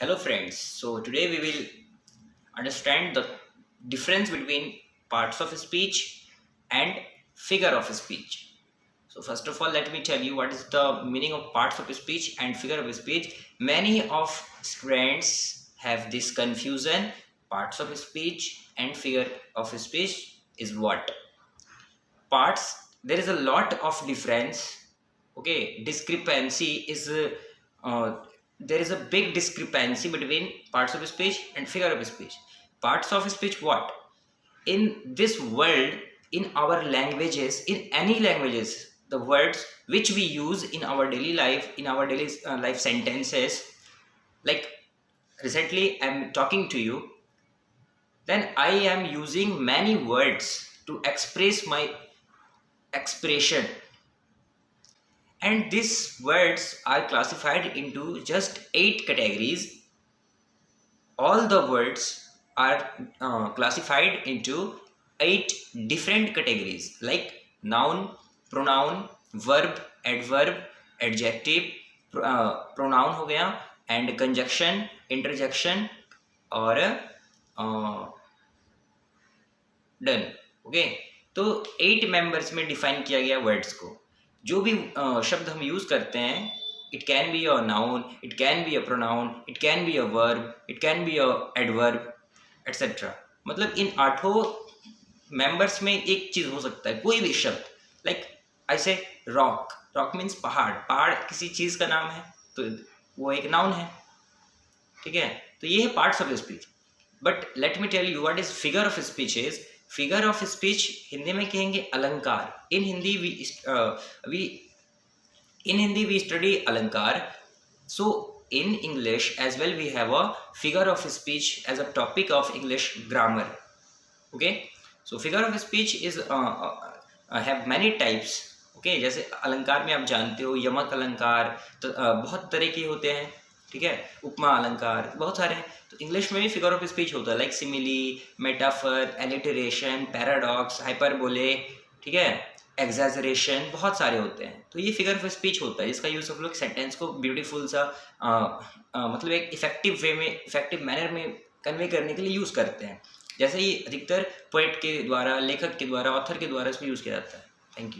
Hello friends, so today we will understand the difference between parts of speech and figure of speech. So first of all, let me tell you what is the meaning of parts of speech and figure of speech. Many of students have this confusion. Parts of speech and figure of speech is what? Parts, there is a lot of difference. Okay, discrepancy is uh, there is a big discrepancy between parts of speech and figure of speech. Parts of speech, what? In this world, in our languages, in any languages, the words which we use in our daily life, in our daily life sentences, like recently I'm talking to you, then I am using many words to express my expression, and these words are classified into just 8 categories. All the words are classified into 8 different categories like noun, pronoun, verb, adverb, adjective, pronoun हो गया, and conjunction, interjection और done. Okay, तो 8 members में define किया गया words को. जो भी शब्द हम यूज करते हैं, it can be a noun, it can be a pronoun, it can be a verb, it can be a adverb etcetera. मतलब इन 8 मेंबर्स में एक चीज हो सकता है, कोई भी शब्द. लाइक आई से रॉक. रॉक मीन्स पहाड़. पहाड़ किसी चीज का नाम है, तो वो एक नाउन है. ठीक है, तो ये है parts of speech. But let me tell you what is figure of speech is. Figure of speech Hindi में कहेंगे अलंकार. इन हिंदी वी स्टडी अलंकार. सो in English as well we have a figure of speech as a topic of English grammar. Okay, so figure of speech is have many types. Okay, जैसे अलंकार में आप जानते हो यमक अलंकार, तो बहुत तरह के होते हैं. ठीक है, उपमा अलंकार, बहुत सारे हैं. तो इंग्लिश में भी फिगर ऑफ स्पीच होता है like simile, metaphor, alliteration, paradox, hyperbole, ठीक है, एग्जैजरेशन, बहुत सारे होते हैं. तो ये फिगर ऑफ स्पीच होता है. इसका यूज़ हम लोग सेंटेंस को ब्यूटीफुल सा मतलब एक इफेक्टिव वे में, इफेक्टिव मैनर में कन्वे करने के लिए यूज़ करते हैं. जैसे ही अधिकतर पोएट के द्वारा, लेखक के द्वारा, ऑथर के द्वारा इसमें यूज़ किया जाता है. Thank you.